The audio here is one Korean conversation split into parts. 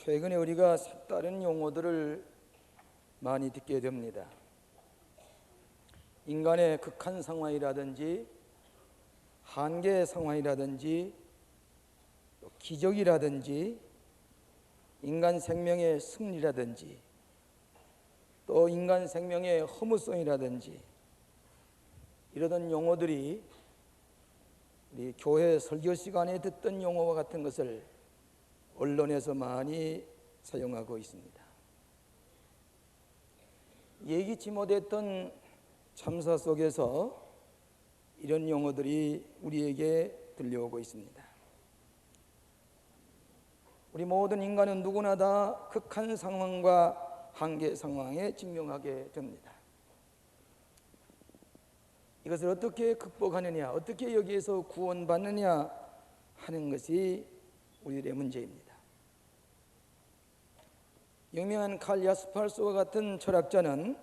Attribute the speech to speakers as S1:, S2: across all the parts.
S1: 최근에 우리가 색다른 용어들을 많이 듣게 됩니다. 인간의 극한 상황이라든지 한계 상황이라든지 또 기적이라든지 인간 생명의 승리라든지 또 인간 생명의 허무성이라든지 이러던 용어들이 우리 교회 설교 시간에 듣던 용어와 같은 것을 언론에서 많이 사용하고 있습니다. 예기치 못했던 참사 속에서 이런 용어들이 우리에게 들려오고 있습니다. 우리 모든 인간은 누구나 다 극한 상황과 한계 상황에 직면하게 됩니다. 이것을 어떻게 극복하느냐, 어떻게 여기에서 구원받느냐 하는 것이 우리들의 문제입니다. 유명한 칼 야스팔스와 같은 철학자는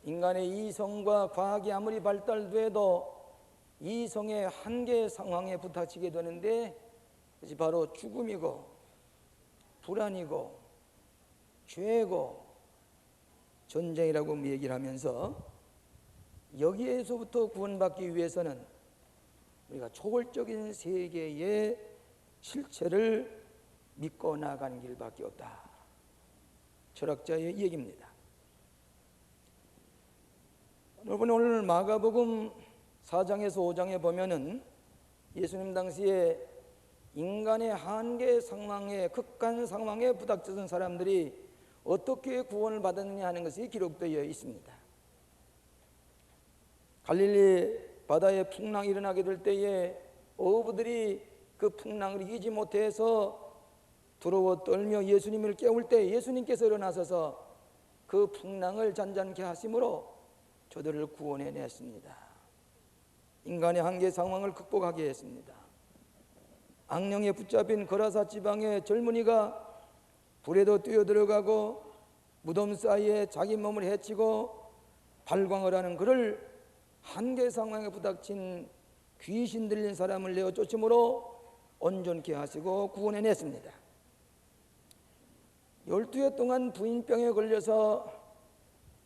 S1: 인간의 이성과 과학이 아무리 발달돼도 이성의 한계 상황에 부딪히게 되는데 그것이 바로 죽음이고 불안이고 죄고 전쟁이라고 얘기를 하면서 여기에서부터 구원받기 위해서는 우리가 초월적인 세계의 실체를 믿고 나가는 길밖에 없다. 철학자의 얘기입니다. 여러분, 오늘 마가복음 4장에서 5장에 보면은 예수님 당시에 인간의 한계 상황에, 극한 상황에 부닥쳐선 사람들이 어떻게 구원을 받았느냐 하는 것이 기록되어 있습니다. 갈릴리 바다에 풍랑이 일어나게 될 때에 어부들이 그 풍랑을 이기지 못해서 두려워 떨며 예수님을 깨울 때 예수님께서 일어나셔서 그 풍랑을 잔잔케 하심으로 저들을 구원해냈습니다. 인간의 한계 상황을 극복하게 했습니다. 악령에 붙잡힌 거라사 지방의 젊은이가 불에도 뛰어들어가고 무덤 사이에 자기 몸을 해치고 발광을 하는 그를 한계 상황에 부닥친 귀신 들린 사람을 내어 쫓음으로 온전케 하시고 구원해냈습니다. 12해 동안 부인병에 걸려서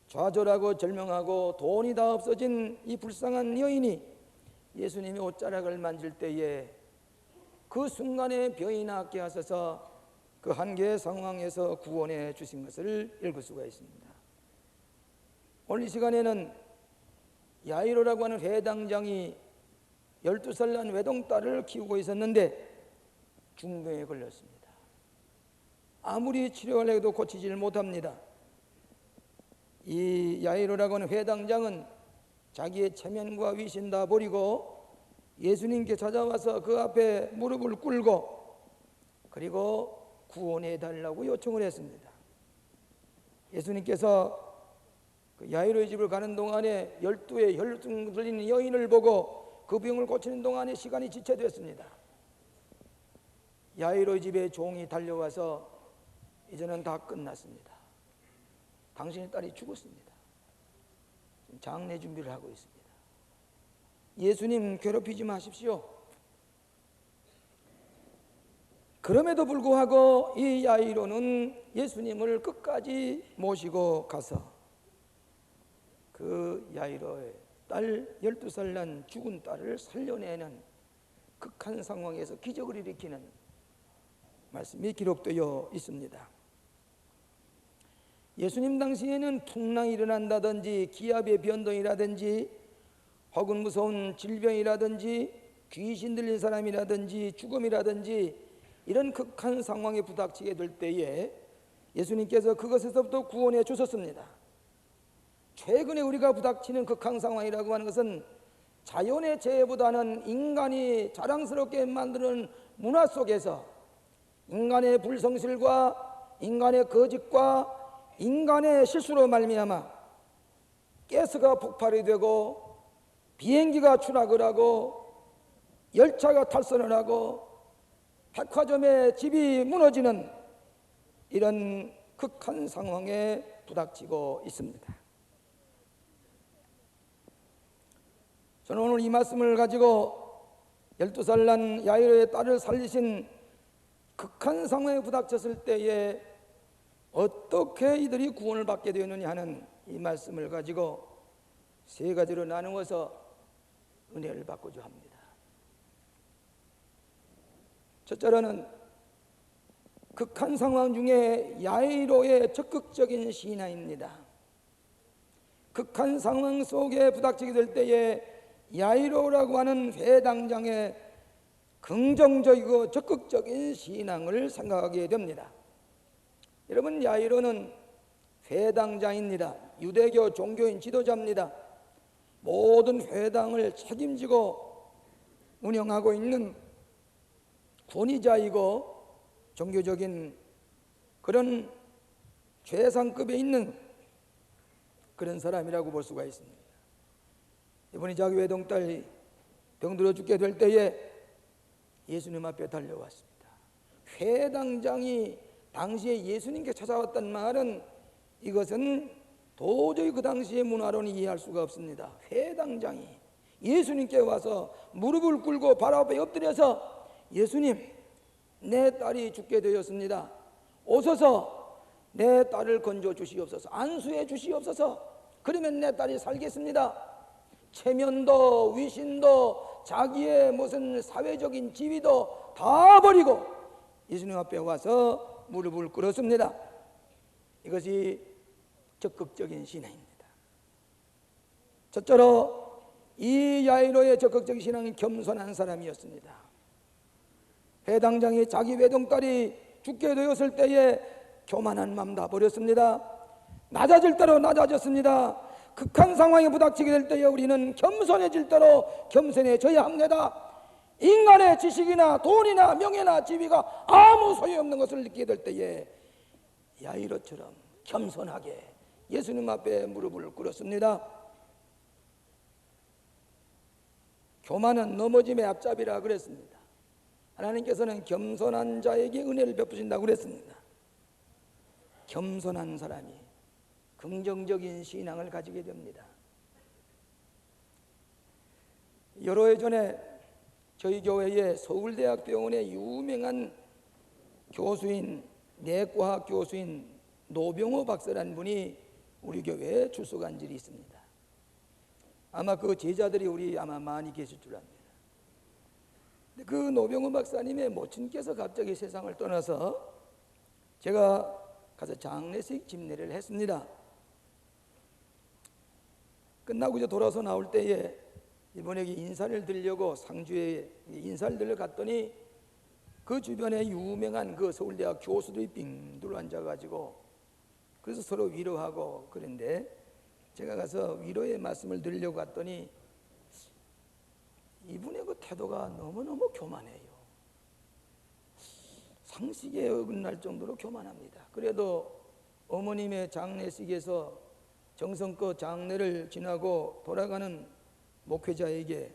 S1: 좌절하고 절명하고 돈이 다 없어진 이 불쌍한 여인이 예수님의 옷자락을 만질 때에 그 순간에 병이 낫게 하셔서 그 한계 상황에서 구원해 주신 것을 읽을 수가 있습니다. 오늘 이 시간에는 야이로라고 하는 회당장이 12살 난 외동딸을 키우고 있었는데 중병에 걸렸습니다. 아무리 치료를 해도 고치질 못합니다. 이 야이로라고 하는 회당장은 자기의 체면과 위신 다 버리고 예수님께 찾아와서 그 앞에 무릎을 꿇고 그리고 구원해 달라고 요청을 했습니다. 예수님께서 그 야이로의 집을 가는 동안에 12에 혈증 들린 여인을 보고 그 병을 고치는 동안에 시간이 지체됐습니다. 야이로의 집에 종이 달려와서 이제는 다 끝났습니다. 당신의 딸이 죽었습니다. 장례 준비를 하고 있습니다. 예수님 괴롭히지 마십시오. 그럼에도 불구하고 이 야이로는 예수님을 끝까지 모시고 가서 그 야이로의 딸 12살 난 죽은 딸을 살려내는 극한 상황에서 기적을 일으키는 말씀이 기록되어 있습니다. 예수님 당시에는 풍랑이 일어난다든지 기압의 변동이라든지 혹은 무서운 질병이라든지 귀신 들린 사람이라든지 죽음이라든지 이런 극한 상황에 부닥치게 될 때에 예수님께서 그것에서부터 구원해 주셨습니다. 최근에 우리가 부닥치는 극한 상황이라고 하는 것은 자연의 재해보다는 인간이 자랑스럽게 만드는 문화 속에서 인간의 불성실과 인간의 거짓과 인간의 실수로 말미암아 가스가 폭발이 되고 비행기가 추락을 하고 열차가 탈선을 하고 백화점의 집이 무너지는 이런 극한 상황에 부닥치고 있습니다. 저는 오늘 이 말씀을 가지고 12살 난 야이로의 딸을 살리신 극한 상황에 부닥쳤을 때에 어떻게 이들이 구원을 받게 되었느냐 하는 이 말씀을 가지고 세 가지로 나누어서 은혜를 받고자 합니다. 첫째로는 극한 상황 중에 야이로의 적극적인 신앙입니다. 극한 상황 속에 부닥치게 될 때에 야이로라고 하는 회당장의 긍정적이고 적극적인 신앙을 생각하게 됩니다. 여러분, 야이로는 회당장입니다. 유대교 종교인 지도자입니다. 모든 회당을 책임지고 운영하고 있는 권위자이고 종교적인 그런 최상급에 있는 그런 사람이라고 볼 수가 있습니다. 이번에 자기 외동딸이 병들어 죽게 될 때에 예수님 앞에 달려왔습니다. 회당장이 당시에 예수님께 찾아왔단 말은 이것은 도저히 그 당시의 문화로는 이해할 수가 없습니다. 회당장이 예수님께 와서 무릎을 꿇고 발 앞에 엎드려서 예수님, 내 딸이 죽게 되었습니다. 오셔서 내 딸을 건져 주시옵소서, 안수해 주시옵소서. 그러면 내 딸이 살겠습니다. 체면도 위신도 자기의 무슨 사회적인 지위도 다 버리고 예수님 앞에 와서 무릎을 꿇었습니다. 이것이 적극적인 신앙입니다. 첫째로 이 야이로의 적극적인 신앙은 겸손한 사람이었습니다. 회당장이 자기 외동딸이 죽게 되었을 때에 교만한 마음 다 버렸습니다. 낮아질 대로 낮아졌습니다. 극한 상황에 부닥치게 될 때에 우리는 겸손해질 대로 겸손해져야 합니다. 인간의 지식이나 돈이나 명예나 지위가 아무 소용없는 것을 느끼게 될 때에 야이로처럼 겸손하게 예수님 앞에 무릎을 꿇었습니다. 교만은 넘어짐의 앞잡이라 그랬습니다. 하나님께서는 겸손한 자에게 은혜를 베푸신다고 그랬습니다. 겸손한 사람이 긍정적인 신앙을 가지게 됩니다. 여러 해 전에 저희 교회에 서울대학병원의 유명한 교수인, 내과학 교수인 노병호 박사라는 분이 우리 교회에 출석한 일이 있습니다. 아마 그 제자들이 우리 아마 많이 계실 줄 압니다. 그 노병호 박사님의 모친께서 갑자기 세상을 떠나서 제가 가서 장례식 집례를 했습니다. 끝나고 이제 돌아서 나올 때에 이번에 인사를 드리려고 상주에 인사를 드리러 갔더니 그 주변에 유명한 그 서울대학 교수들이 빙 둘러 앉아가지고 그래서 서로 위로하고 그런데 제가 가서 위로의 말씀을 드리려고 갔더니 이분의 그 태도가 너무너무 교만해요. 상식에 어긋날 정도로 교만합니다. 그래도 어머님의 장례식에서 정성껏 장례를 지나고 돌아가는 목회자에게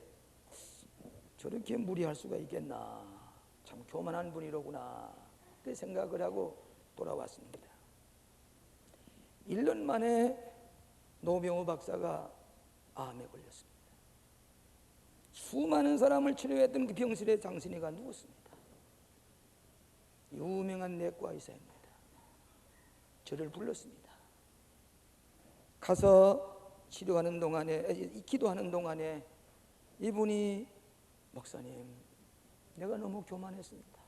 S1: 저렇게 무리할 수가 있겠나, 참 교만한 분이로구나, 그 생각을 하고 돌아왔습니다. 1년 만에 노병호 박사가 암에 걸렸습니다. 수많은 사람을 치료했던 그 병실의 장신이가 누웠습니다. 유명한 내과 의사입니다. 저를 불렀습니다. 가서 치료하는 동안에, 기도하는 동안에 이분이 목사님, 내가 너무 교만했습니다.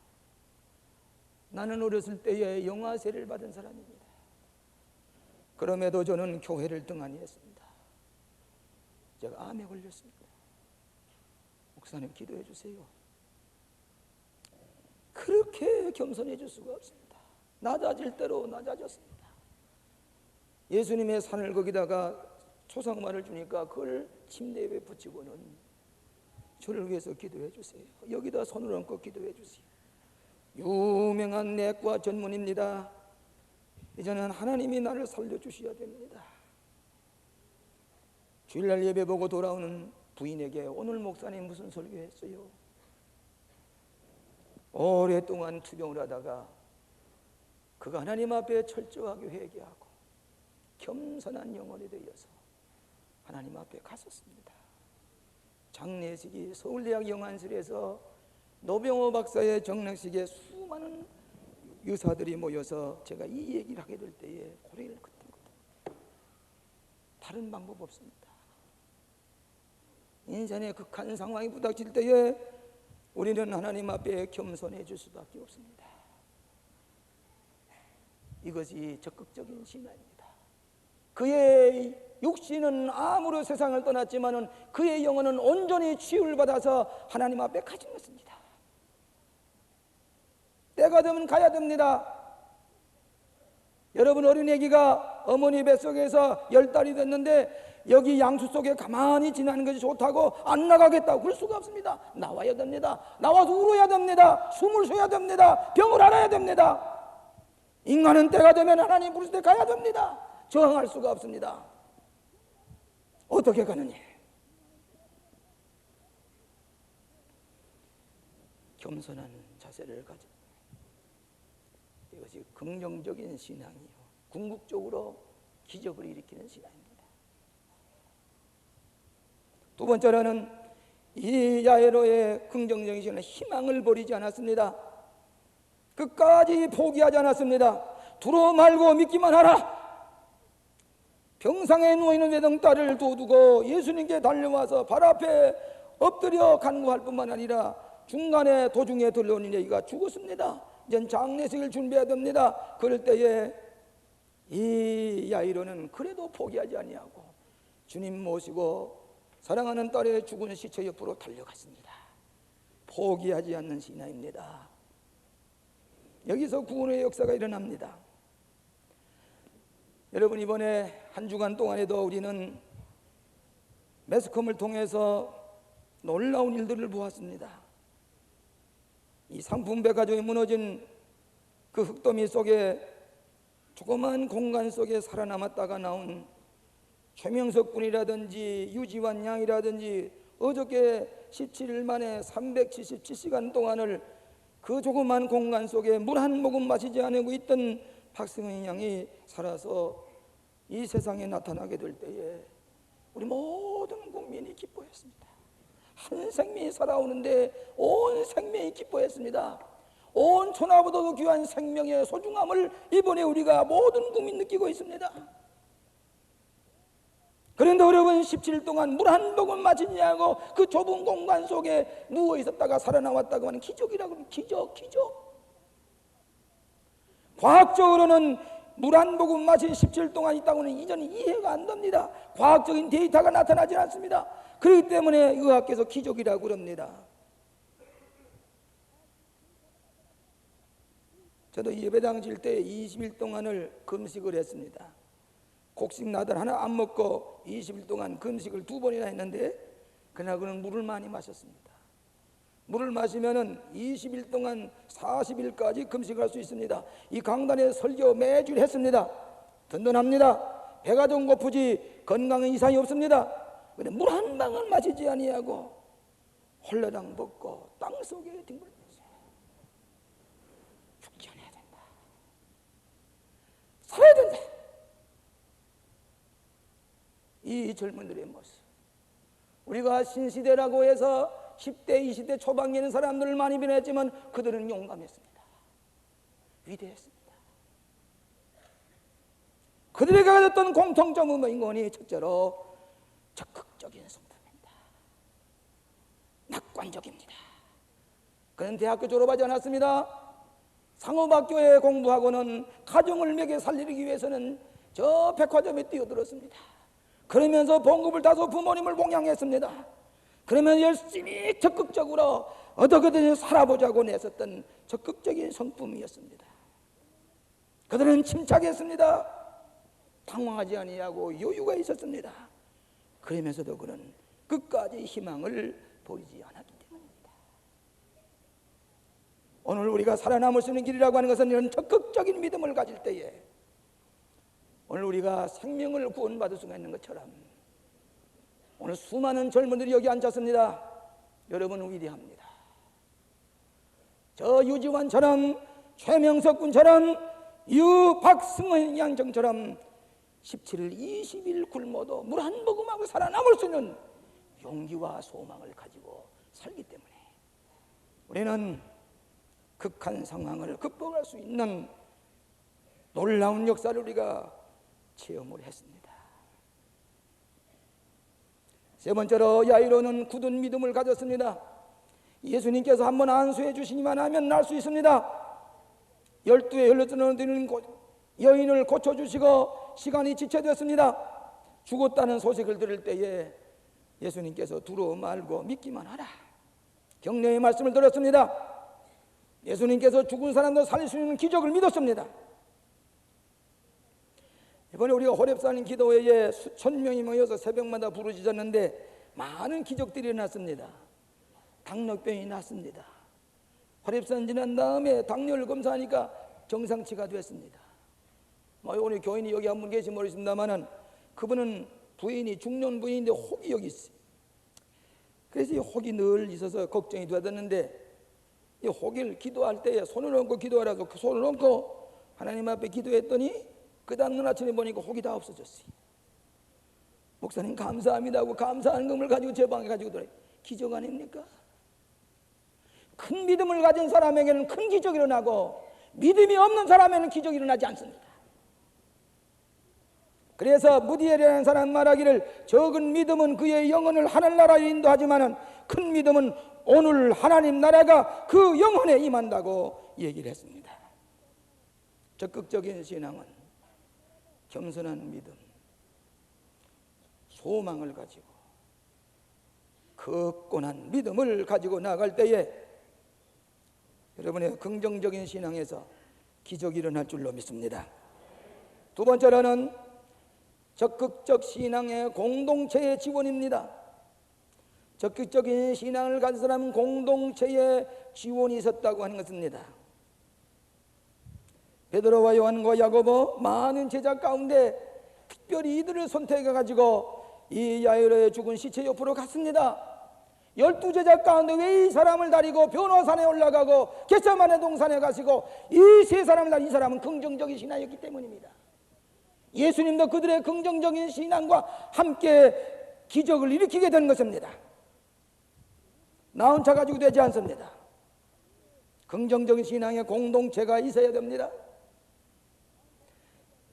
S1: 나는 어렸을 때에 영아세를 받은 사람입니다. 그럼에도 저는 교회를 등한히 했습니다. 제가 암에 걸렸습니다. 목사님 기도해 주세요. 그렇게 겸손해질 수가 없습니다. 낮아질 대로 낮아졌습니다. 예수님의 산을 거기다가 초상화를 주니까 그걸 침대 위에 붙이고는 저를 위해서 기도해 주세요. 여기다 손을 얹고 기도해 주세요. 유명한 내과 전문입니다. 이제는 하나님이 나를 살려주셔야 됩니다. 주일날 예배 보고 돌아오는 부인에게 오늘 목사님 무슨 설교했어요? 오랫동안 투병을 하다가 그가 하나님 앞에 철저하게 회개하고 겸손한 영혼이 되어서 하나님 앞에 갔었습니다. 장례식이 서울대학 영안실에서 노병호 박사의 정례식에 수많은 수많은 의사들이 모여서 제가 이 얘기를 하게 될 때에 고개를 끄덕끄덕. 다른 방법 없습니다. 인생의 극한 상황이 부닥칠 때에 우리는 하나님 앞에 겸손해질 수밖에 없습니다. 이것이 적극적인 신앙입니다. 그의 육신은 암으로 세상을 떠났지만은 그의 영혼은 온전히 치유를 받아서 하나님 앞에 가진 것입니다. 때가 되면 가야 됩니다. 여러분, 어린애기가 어머니 뱃속에서 10달이 됐는데 여기 양수 속에 가만히 지나는 것이 좋다고 안 나가겠다고 그럴 수가 없습니다. 나와야 됩니다. 나와서 울어야 됩니다. 숨을 쉬어야 됩니다. 병을 앓아야 됩니다. 인간은 때가 되면 하나님 부르실 때 가야 됩니다. 저항할 수가 없습니다. 어떻게 가느냐? 겸손한 자세를 가져. 이것이 긍정적인 신앙이요, 궁극적으로 기적을 일으키는 신앙입니다. 두 번째로는 이 야이로의 긍정적인 신앙은 희망을 버리지 않았습니다. 끝까지 포기하지 않았습니다. 두려워 말고 믿기만 하라. 병상에 누워있는 외동딸을 도두고 예수님께 달려와서 발 앞에 엎드려 간구할 뿐만 아니라 중간에 도중에 들려온 얘기가 죽었습니다. 이제 장례식을 준비해야 됩니다. 그럴 때에 이 야이로는 그래도 포기하지 아니하고 주님 모시고 사랑하는 딸의 죽은 시체 옆으로 달려갔습니다. 포기하지 않는 신앙입니다. 여기서 구원의 역사가 일어납니다. 여러분, 이번에 한 주간 동안에도 우리는 매스컴을 통해서 놀라운 일들을 보았습니다. 이 상품백화점이 무너진 그 흙더미 속에 조그만 공간 속에 살아남았다가 나온 최명석 군이라든지 유지환 양이라든지 어저께 17일 만에 377시간 동안을 그 조그만 공간 속에 물 한 모금 마시지 않고 있던 박승희 양이 살아서 이 세상에 나타나게 될 때에 우리 모든 국민이 기뻐했습니다. 한 생명이 살아오는데 온 생명이 기뻐했습니다. 온 천하보다도 귀한 생명의 소중함을 이번에 우리가 모든 국민 느끼고 있습니다. 그런데 여러분, 17일 동안 물 한 모금 마시지 않고 그 좁은 공간 속에 누워 있었다가 살아나왔다고 하는 기적이라고 하는 기적. 과학적으로는 물 한 모금 마신 17일 동안 있다고는 이전에 이해가 안 됩니다. 과학적인 데이터가 나타나지 않습니다. 그렇기 때문에 의학계에서 기적이라고 그럽니다. 저도 예배당 질 때 20일 동안을 금식을 했습니다. 곡식 나들 하나 안 먹고 20일 동안 금식을 2번이나 했는데 그날은 물을 많이 마셨습니다. 물을 마시면은 20일 동안 40일까지 금식할 수 있습니다. 이 강단에 설교 매주 했습니다. 든든합니다. 배가 좀 고프지 건강에 이상이 없습니다. 근데 물 한 방울 마시지 아니하고 홀라당 먹고 땅 속에 뒹굴면서 죽지 않아야 된다. 살아야 된다. 이 젊은들의 모습, 우리가 신시대라고 해서 10대, 20대 초반기는 사람들을 많이 변했지만 그들은 용감했습니다. 위대했습니다. 그들에게 가졌던 공통점은 뭐니? 첫째로 적극적인 성품입니다. 낙관적입니다. 그는 대학교 졸업하지 않았습니다. 상업학교에 공부하고는 가정을 먹여 살리기 위해서는 저 백화점에 뛰어들었습니다. 그러면서 봉급을 타서 부모님을 봉양했습니다. 그러면 열심히 적극적으로 어떻게든 살아보자고 내섰던 적극적인 성품이었습니다. 그들은 침착했습니다. 당황하지 아니하고 여유가 있었습니다. 그러면서도 그는 끝까지 희망을 버리지 않았기 때문입니다. 오늘 우리가 살아남을 수 있는 길이라고 하는 것은 이런 적극적인 믿음을 가질 때에 오늘 우리가 생명을 구원받을 수가 있는 것처럼 오늘 수많은 젊은들이 여기 앉았습니다. 여러분은 위대합니다. 저 유지환처럼, 최명석 군처럼, 박승원 양정처럼 17일 20일 굶어도 물 한 모금하고 살아남을 수 있는 용기와 소망을 가지고 살기 때문에 우리는 극한 상황을 극복할 수 있는 놀라운 역사를 우리가 체험을 했습니다. 세 번째로 야이로는 굳은 믿음을 가졌습니다. 예수님께서 한번 안수해 주시기만 하면 날 수 있습니다. 12에 흘러드는 여인을 고쳐주시고 시간이 지체되었습니다. 죽었다는 소식을 들을 때에 예수님께서 두려워 말고 믿기만 하라, 격려의 말씀을 드렸습니다. 예수님께서 죽은 사람도 살릴 수 있는 기적을 믿었습니다. 이번에 우리가 호렙산 기도회에 수천 명이 모여서 새벽마다 부르짖었는데 많은 기적들이 일어났습니다. 당뇨병이 났습니다. 호렙산 지난 다음에 당뇨를 검사하니까 정상치가 됐습니다. 오늘 교인이 여기 한 분 계시 모르겠습니다만은 그분은 부인이 중년 부인인데 혹이 여기 있어요. 그래서 이 혹이 늘 있어서 걱정이 되었는데 이 혹을 기도할 때에 손을 얹고 기도하라고 그 손을 얹고 하나님 앞에 기도했더니 그 다음날 아침에 보니까 혹이 다 없어졌어요. 목사님 감사합니다 하고 감사하는 금을 가지고 제 방에 가지고 들어요. 기적 아닙니까? 큰 믿음을 가진 사람에게는 큰 기적이 일어나고 믿음이 없는 사람에게는 기적이 일어나지 않습니다. 그래서 무디엘이라는 사람 말하기를 적은 믿음은 그의 영혼을 하늘나라에 인도하지만은 큰 믿음은 오늘 하나님 나라가 그 영혼에 임한다고 얘기를 했습니다. 적극적인 신앙은 겸손한 믿음, 소망을 가지고 굳건한 믿음을 가지고 나갈 때에 여러분의 긍정적인 신앙에서 기적이 일어날 줄로 믿습니다. 두 번째로는 적극적 신앙의 공동체의 지원입니다. 적극적인 신앙을 가진 사람은 공동체의 지원이 있었다고 하는 것입니다. 베드로와 요한과 야고보 많은 제자 가운데 특별히 이들을 선택해 가지고 이 야이로의 죽은 시체 옆으로 갔습니다. 12제자 가운데 왜 이 사람을 다리고 변호산에 올라가고 겟세마네 동산에 가시고 이 세 사람을 다리, 이 사람은 긍정적인 신앙이었기 때문입니다. 예수님도 그들의 긍정적인 신앙과 함께 기적을 일으키게 된 것입니다. 나 혼자 가지고 되지 않습니다. 긍정적인 신앙의 공동체가 있어야 됩니다.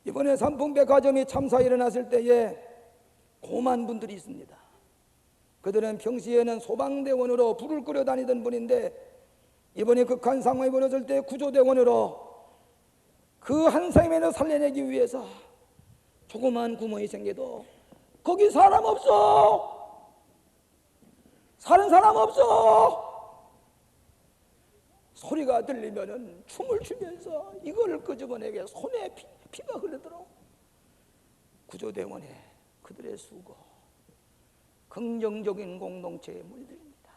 S1: 이번에 삼풍백화점이 참사 일어났을 때에 고만 분들이 있습니다. 그들은 평시에는 소방대원으로 불을 끄려 다니던 분인데 이번에 극한 상황이 벌어질 때 구조대원으로 그 한 생명을 살려내기 위해서 조그만 구멍이 생겨도 거기 사람 없어, 사는 사람 없어 소리가 들리면은 춤을 추면서 이걸 끄집어내게 손에 피가 흐르도록 구조대원에 그들의 수고, 긍정적인 공동체에 물들입니다.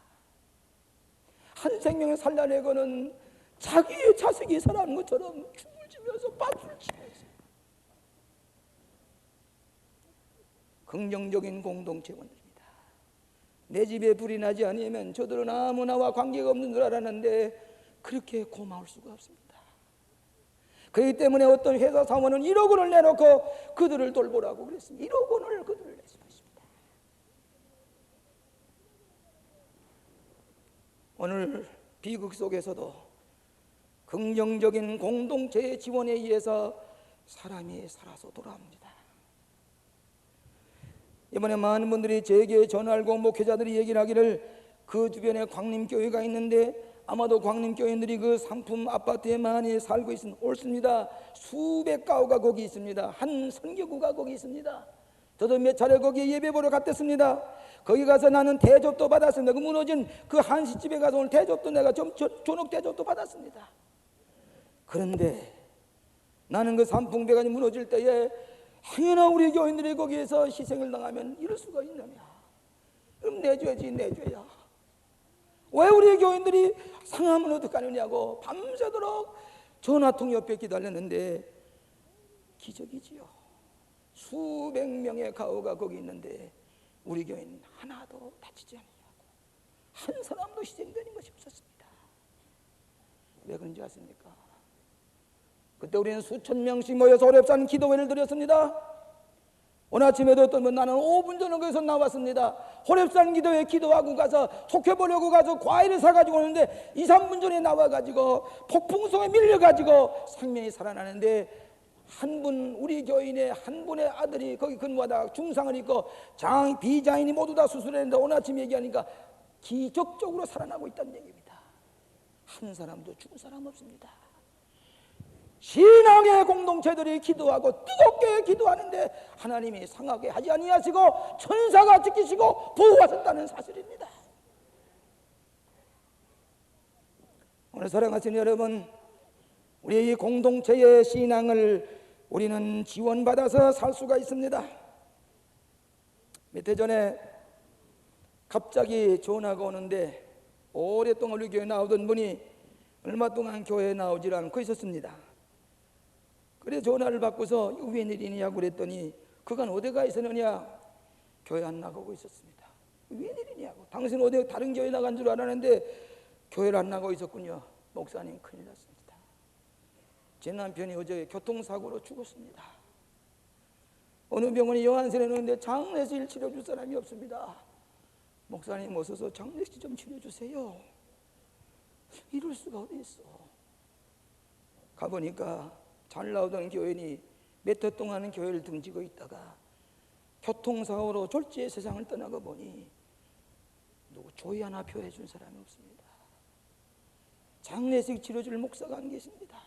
S1: 한 생명을 살려내고는 자기의 자식이 살아난 것처럼 춤을 추면서 박수를 치면서 긍정적인 공동체 원들입니다. 내 집에 불이 나지 않으면 저들은 아무 나와 관계가 없는 줄 알았는데 그렇게 고마울 수가 없습니다. 그렇기 때문에 어떤 회사 사원은 1억 원을 내놓고 그들을 돌보라고 그랬습니다. 1억 원을 그들을 낼 수가 있습니다. 오늘 비극 속에서도 긍정적인 공동체의 지원에 의해서 사람이 살아서 돌아옵니다. 이번에 많은 분들이 제게 전화하고 목회자들이 얘기를 하기를 그 주변에 광림교회가 있는데 아마도 광림교인들이 그 상품 아파트에 많이 살고 있습니다. 옳습니다. 수백 가구가 거기 있습니다. 한 선교구가 거기 있습니다. 저도 몇 차례 거기에 예배 보러 갔댔습니다. 거기 가서 나는 대접도 받았습니다. 그 무너진 그 한식집에 가서 오늘 대접도 내가 저녁 대접도 받았습니다. 그런데 나는 그 산풍배가 무너질 때에 행여나 우리 교인들이 거기에서 희생을 당하면 이럴 수가 있느냐. 그럼 내줘야지, 내줘야. 왜 우리 교인들이 상하면 어떡하느냐고 밤새도록 전화통 옆에 기다렸는데 기적이지요. 수백 명의 가오가 거기 있는데 우리 교인 하나도 다치지 않냐고, 한 사람도 희생되는 것이 없었습니다. 왜 그런지 아십니까? 그때 우리는 수천 명씩 모여서 호렙산 기도회를 드렸습니다. 오늘 아침에도 어떤 분 나는 5분 전에 거기서 나왔습니다. 호렙산 기도에 기도하고 가서 속해보려고 가서 과일을 사가지고 오는데 2, 3분 전에 나와가지고 폭풍성에 밀려가지고 생명이 살아나는데 한 분, 우리 교인의 한 분의 아들이 거기 근무하다가 중상을 입고 비장인이 모두 다 수술했는데 오늘 아침 얘기하니까 기적적으로 살아나고 있다는 얘기입니다. 한 사람도 죽은 사람 없습니다. 신앙의 공동체들이 기도하고 뜨겁게 기도하는데 하나님이 상하게 하지 아니하시고 천사가 지키시고 보호하셨다는 사실입니다. 오늘 사랑하시는 여러분, 우리 이 공동체의 신앙을 우리는 지원받아서 살 수가 있습니다. 몇 해 전에 갑자기 전화가 오는데 오랫동안 우리 교회에 나오던 분이 얼마 동안 교회에 나오질 않고 있었습니다. 그래 전화를 받고서 이거 웬일이냐고 그랬더니 그간 어디가 있었느냐? 교회 안 나가고 있었습니다. 웬일이냐고. 당신 어디 다른 교회 나간 줄 알았는데 교회를 안 나가고 있었군요. 목사님 큰일 났습니다. 제 남편이 어제 교통사고로 죽었습니다. 어느 병원에 영안실에 놓는데 장례식 치료줄 사람이 없습니다. 목사님 오셔서 장례식 좀 치료주세요. 이럴 수가 어디 있어. 가보니까 잘 나오던 교인이 몇 해 동안은 교회를 등지고 있다가 교통사고로 졸지에 세상을 떠나고 보니 누구 조의 하나 표해준 사람이 없습니다. 장례식 치료줄 목사가 안 계십니다.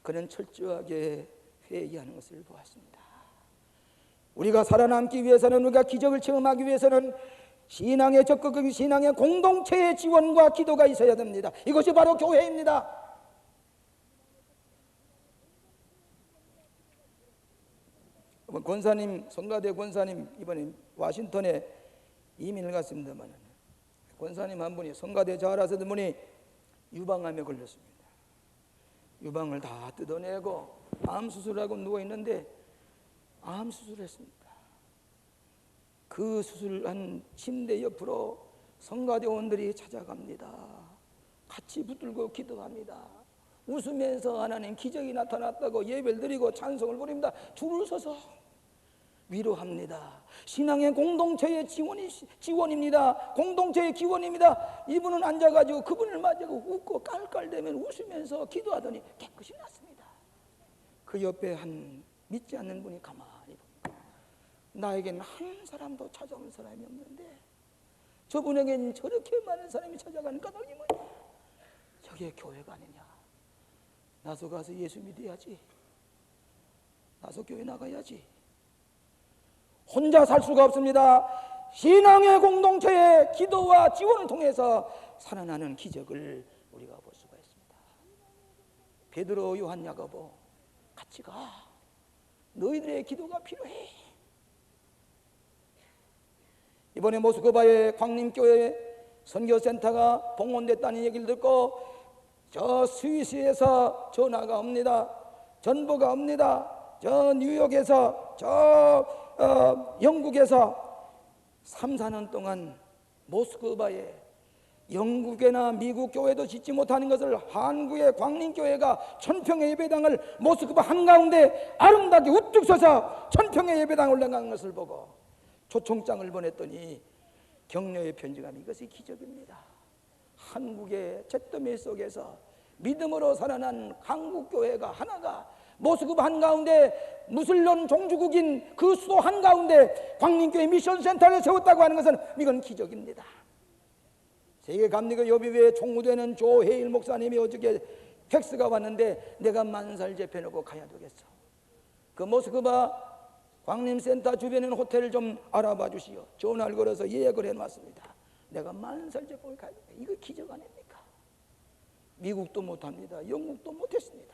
S1: 그는 철저하게 회개하는 것을 보았습니다. 우리가 살아남기 위해서는, 우리가 기적을 체험하기 위해서는 신앙의 적극적인 신앙의 공동체의 지원과 기도가 있어야 됩니다. 이것이 바로 교회입니다. 권사님, 성가대 권사님 이번에 워싱턴에 이민을 갔습니다만 권사님 한 분이 성가대 잘 하시던 분이 유방암에 걸렸습니다. 유방을 다 뜯어내고 암 수술하고 누워 있는데 암 수술했습니다. 그 수술한 침대 옆으로 성가대원들이 찾아갑니다. 같이 붙들고 기도합니다. 웃으면서 하나님 기적이 나타났다고 예배를 드리고 찬송을 부립니다. 줄을 서서 위로합니다. 신앙의 공동체의 지원입니다. 공동체의 기원입니다. 이분은 앉아가지고 그분을 맞이하고 웃고 깔깔대면 웃으면서 기도하더니 깨끗이 났습니다. 그 옆에 한 믿지 않는 분이 가만히 봅니다. 나에겐 한 사람도 찾아온 사람이 없는데 저분에겐 저렇게 많은 사람이 찾아가는 까닭이 뭐냐? 저게 교회가 아니냐? 나서 가서 예수 믿어야지. 나서 교회 나가야지. 혼자 살 수가 없습니다. 신앙의 공동체의 기도와 지원을 통해서 살아나는 기적을 우리가 볼 수가 있습니다. 베드로, 요한, 야고보 같이 가. 너희들의 기도가 필요해. 이번에 모스크바의 광림교회 선교센터가 봉헌됐다는 얘기를 듣고 저 스위스에서 전화가 옵니다. 전보가 옵니다. 저 뉴욕에서 영국에서 3, 4년 동안 모스크바에 영국이나 미국 교회도 짓지 못하는 것을 한국의 광림교회가 1000평의 예배당을 모스크바 한가운데 아름답게 우뚝 서서 1000평의 예배당을 올라간 것을 보고 초청장을 보냈더니 격려의 편지가 이것이 기적입니다. 한국의 잿더미 속에서 믿음으로 살아난 한국교회가 하나가 모스크바 한가운데 무슬림 종주국인 그 수도 한가운데 광림교회 미션센터를 세웠다고 하는 것은 이건 기적입니다. 세계 감리교 요비회 총무되는 조혜일 목사님이 어저께 팩스가 왔는데 내가 만살 재펴놓고 가야 되겠어. 그 모스크바 광림센터 주변에 있는 호텔을 좀 알아봐 주시오. 전화를 걸어서 예약을 해놨습니다. 내가 만살 재펴놓고 가야 되겠다. 이거 기적 아닙니까? 미국도 못합니다. 영국도 못했습니다.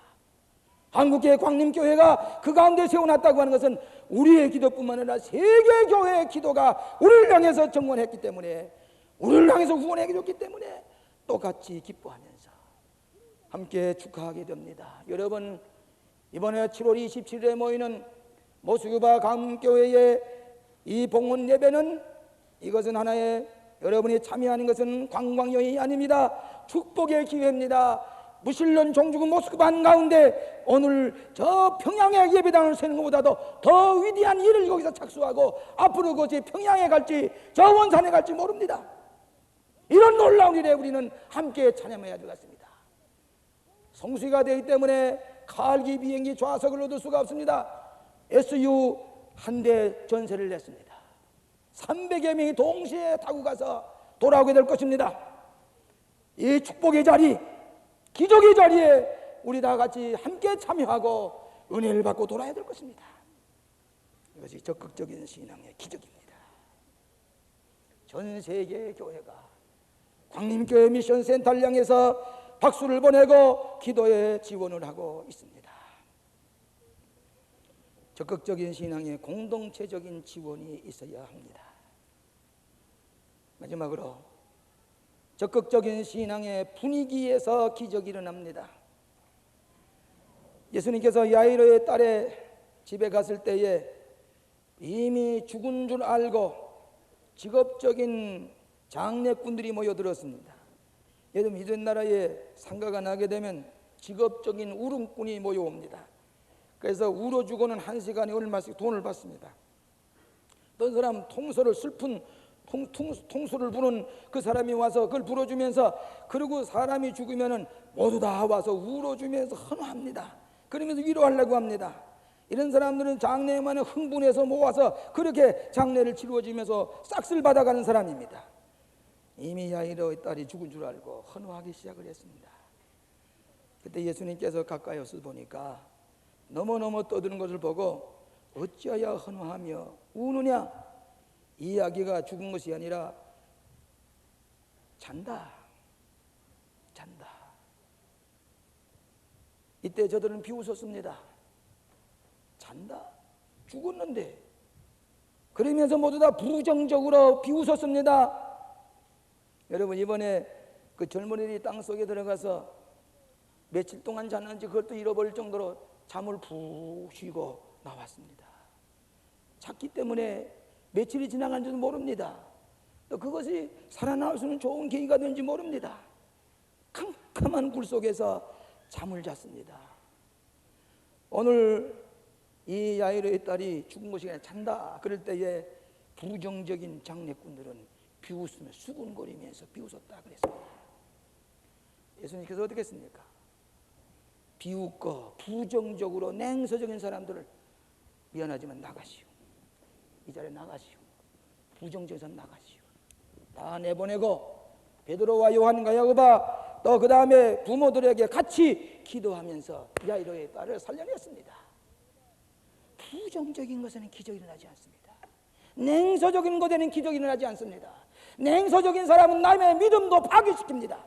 S1: 한국의 광림교회가 그 가운데 세워놨다고 하는 것은 우리의 기도뿐만 아니라 세계교회의 기도가 우리를 향해서 정원했기 때문에, 우리를 향해서 후원해 줬기 때문에 똑같이 기뻐하면서 함께 축하하게 됩니다. 여러분, 이번에 7월 27일에 모이는 모스크바 광림교회의 이 봉헌 예배는, 이것은 하나의, 여러분이 참여하는 것은 관광여행이 아닙니다. 축복의 기회입니다. 무신론 종주국 모스크바 한가운데 오늘 저 평양의 예배당을 세는 것보다도 더 위대한 일을 거기서 착수하고 앞으로 그것이 평양에 갈지 저 원산에 갈지 모릅니다. 이런 놀라운 일에 우리는 함께 찬양해야 되겠습니다. 성수기가 되기 때문에 칼기 비행기 좌석을 얻을 수가 없습니다. SU 한 대 전세를 냈습니다. 300여 명이 동시에 타고 가서 돌아오게 될 것입니다. 이 축복의 자리, 기적의 자리에 우리 다 같이 함께 참여하고 은혜를 받고 돌아야 될 것입니다. 이것이 적극적인 신앙의 기적입니다. 전 세계의 교회가 광림교회 미션센터를 향해서 박수를 보내고 기도에 지원을 하고 있습니다. 적극적인 신앙에 공동체적인 지원이 있어야 합니다. 마지막으로 적극적인 신앙의 분위기에서 기적이 일어납니다. 예수님께서 야이로의 딸의 집에 갔을 때에 이미 죽은 줄 알고 직업적인 장례꾼들이 모여들었습니다. 여러분, 이런 나라에 상가가 나게 되면 직업적인 울음꾼이 모여옵니다. 그래서 울어주고는 1시간에 얼마씩 돈을 받습니다. 어떤 사람 통소를 슬픈 통수를 부는 그 사람이 와서 그걸 불어주면서, 그리고 사람이 죽으면은 모두 다 와서 울어주면서 헌화합니다. 그러면서 위로하려고 합니다. 이런 사람들은 장례만에 흥분해서 모아서 그렇게 장례를 치루어지면서 싹쓸 받아가는 사람입니다. 이미 야이로의 딸이 죽은 줄 알고 헌화하기 시작을 했습니다. 그때 예수님께서 가까이 와서 보니까 너무너무 떠드는 것을 보고 어찌하여 헌화하며 우느냐? 이 아기가 죽은 것이 아니라 잔다. 이때 저들은 비웃었습니다. 잔다? 죽었는데. 그러면서 모두 다 부정적으로 비웃었습니다. 여러분, 이번에 그 젊은이들이 땅속에 들어가서 며칠 동안 잤는지 그것도 잃어버릴 정도로 잠을 푹 쉬고 나왔습니다. 잤기 때문에 며칠이 지나간지도 모릅니다. 또 그것이 살아나올 수 있는 좋은 계기가 되는지 모릅니다. 캄캄한 굴 속에서 잠을 잤습니다. 오늘 이 야이로의 딸이 죽은 것이 아니라 잔다 그럴 때에 부정적인 장례꾼들은 비웃으며 수군거리면서 비웃었다 그랬습니다. 예수님께서 어떻게 했습니까? 비웃고 부정적으로 냉소적인 사람들을 미안하지만 나가시오. 이 자리에 나가시오. 부정적인 사람 나가시오. 다 내보내고 베드로와 요한과 야고보와 또 그 다음에 부모들에게 같이 기도하면서 야이로의 딸을 살려냈습니다. 부정적인 것에는 기적이 일어나지 않습니다. 냉소적인 것에는 기적이 일어나지 않습니다. 냉소적인 사람은 남의 믿음도 파괴시킵니다.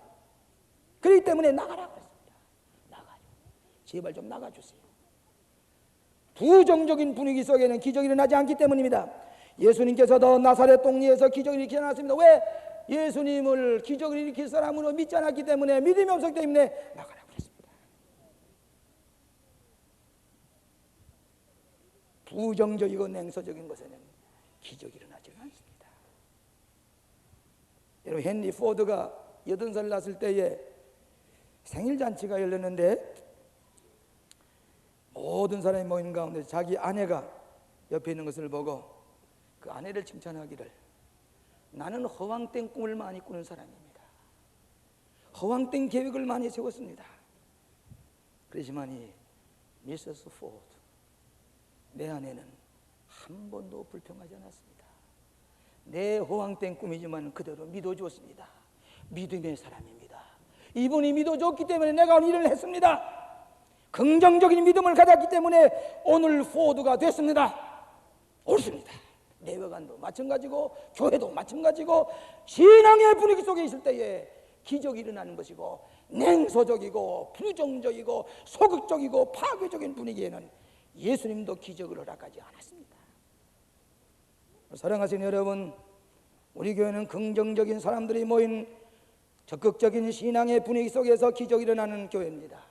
S1: 그렇기 때문에 나가라고 했습니다. 나가요. 제발 좀 나가주세요. 부정적인 분위기 속에는 기적이 일어나지 않기 때문입니다. 예수님께서도 나사렛 동리에서 기적을 일으켜놨습니다. 왜? 예수님을 기적을 일으킬 사람으로 믿지 않았기 때문에, 믿음이 없었기 때문에 나가라고 했습니다. 부정적이고 냉소적인 것에는 기적이 일어나지 않습니다. 여러분, 헨리 포드가 80살 났을 때에 생일잔치가 열렸는데 모든 사람이 모인 가운데 자기 아내가 옆에 있는 것을 보고 그 아내를 칭찬하기를, 나는 허황된 꿈을 많이 꾸는 사람입니다. 허황된 계획을 많이 세웠습니다. 그러지만이 미세스 포드, 내 아내는 한 번도 불평하지 않았습니다. 내 허황된 꿈이지만 그대로 믿어주었습니다. 믿음의 사람입니다. 이분이 믿어줬기 때문에 내가 일을 했습니다. 긍정적인 믿음을 가졌기 때문에 오늘 포드가 됐습니다. 옳습니다. 내외관도 마찬가지고 교회도 마찬가지고 신앙의 분위기 속에 있을 때에 기적이 일어나는 것이고, 냉소적이고 부정적이고 소극적이고 파괴적인 분위기에는 예수님도 기적을 허락하지 않았습니다. 사랑하시는 여러분, 우리 교회는 긍정적인 사람들이 모인 적극적인 신앙의 분위기 속에서 기적이 일어나는 교회입니다.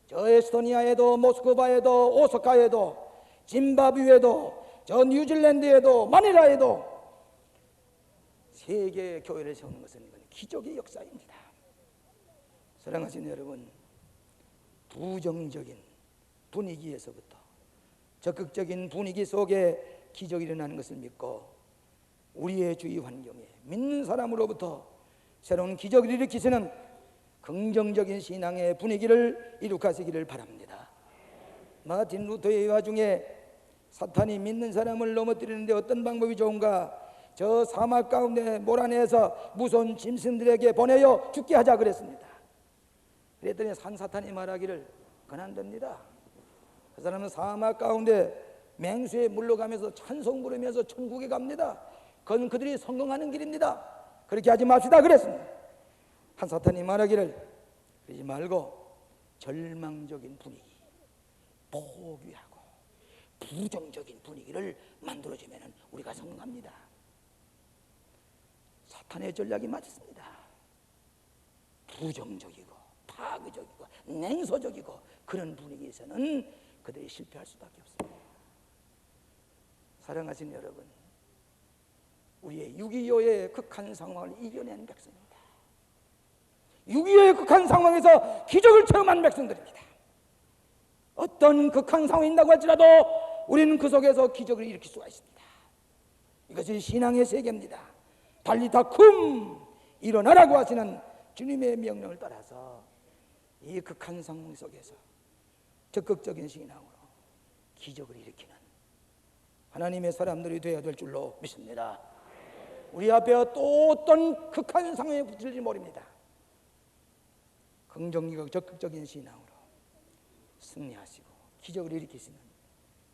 S1: 저 에스토니아에도 모스크바에도 오사카에도 짐바브웨에도 저 뉴질랜드에도 마닐라에도 세계 교회를 세우는 것은 기적의 역사입니다. 사랑하시는 여러분, 부정적인 분위기에서부터 적극적인 분위기 속에 기적이 일어나는 것을 믿고 우리의 주위 환경에 믿는 사람으로부터 새로운 기적을 일으키시는 긍정적인 신앙의 분위기를 이룩하시기를 바랍니다. 마틴 루터의 와중에 사탄이 믿는 사람을 넘어뜨리는데 어떤 방법이 좋은가? 저 사막 가운데 몰아내서 무서운 짐승들에게 보내어 죽게 하자 그랬습니다. 그랬더니 산사탄이 말하기를 그건 안 됩니다. 그 사람은 사막 가운데 맹수에 물러가면서 찬송 부르면서 천국에 갑니다. 그건 그들이 성공하는 길입니다. 그렇게 하지 맙시다 그랬습니다. 한사탄이 말하기를 그러지 말고 절망적인 분위기, 포기하고 부정적인 분위기를 만들어주면 우리가 성공합니다. 사탄의 전략이 맞습니다. 부정적이고 파괴적이고 냉소적이고 그런 분위기에서는 그들이 실패할 수밖에 없습니다. 사랑하시는 여러분, 우리의 6.25의 극한 상황을 이겨낸 백성입니다. 6.25의 극한 상황에서 기적을 체험한 백성들입니다. 어떤 극한 상황이 있다고 할지라도 우리는 그 속에서 기적을 일으킬 수가 있습니다. 이것이 신앙의 세계입니다. 달리다쿰 일어나라고 하시는 주님의 명령을 따라서 이 극한 상황 속에서 적극적인 신앙으로 기적을 일으키는 하나님의 사람들이 되어야 될 줄로 믿습니다. 우리 앞에 또 어떤 극한 상황에 붙을지 모릅니다. 긍정적이고 적극적인 신앙으로 승리하시고 기적을 일으키시는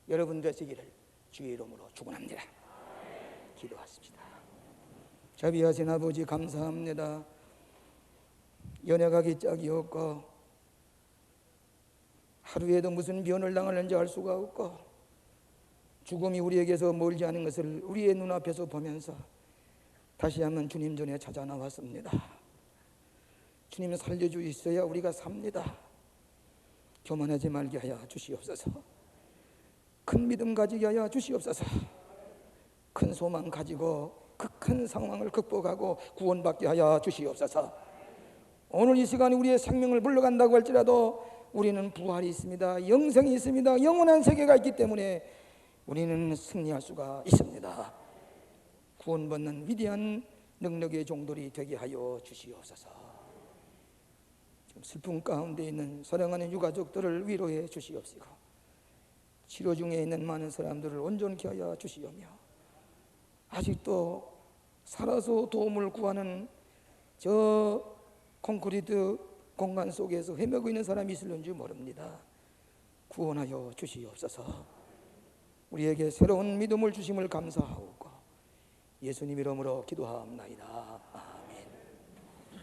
S1: 여러분 되시기를 주의 이름으로 축원합니다. 기도하십시다. 자비하신 아버지 감사합니다. 연약하기 짝이 없고 하루에도 무슨 변을 당하는지 알 수가 없고 죽음이 우리에게서 멀지 않은 것을 우리의 눈앞에서 보면서 다시 한번 주님 전에 찾아 나왔습니다. 주님 살려주셔야 우리가 삽니다. 교만하지 말게 하여 주시옵소서. 큰 믿음 가지게 하여 주시옵소서. 큰 소망 가지고 극한 상황을 극복하고 구원받게 하여 주시옵소서. 오늘 이 시간에 우리의 생명을 물러간다고 할지라도 우리는 부활이 있습니다. 영생이 있습니다. 영원한 세계가 있기 때문에 우리는 승리할 수가 있습니다. 구원받는 위대한 능력의 종들이 되게 하여 주시옵소서. 지금 슬픔 가운데 있는 사랑하는 유가족들을 위로해 주시옵시고 치료 중에 있는 많은 사람들을 온전케 하여 주시오며 아직도 살아서 도움을 구하는 저 콘크리트 공간 속에서 헤매고 있는 사람이 있을는지 모릅니다. 구원하여 주시옵소서. 우리에게 새로운 믿음을 주심을 감사하옵고 예수님 이름으로 기도하옵나이다.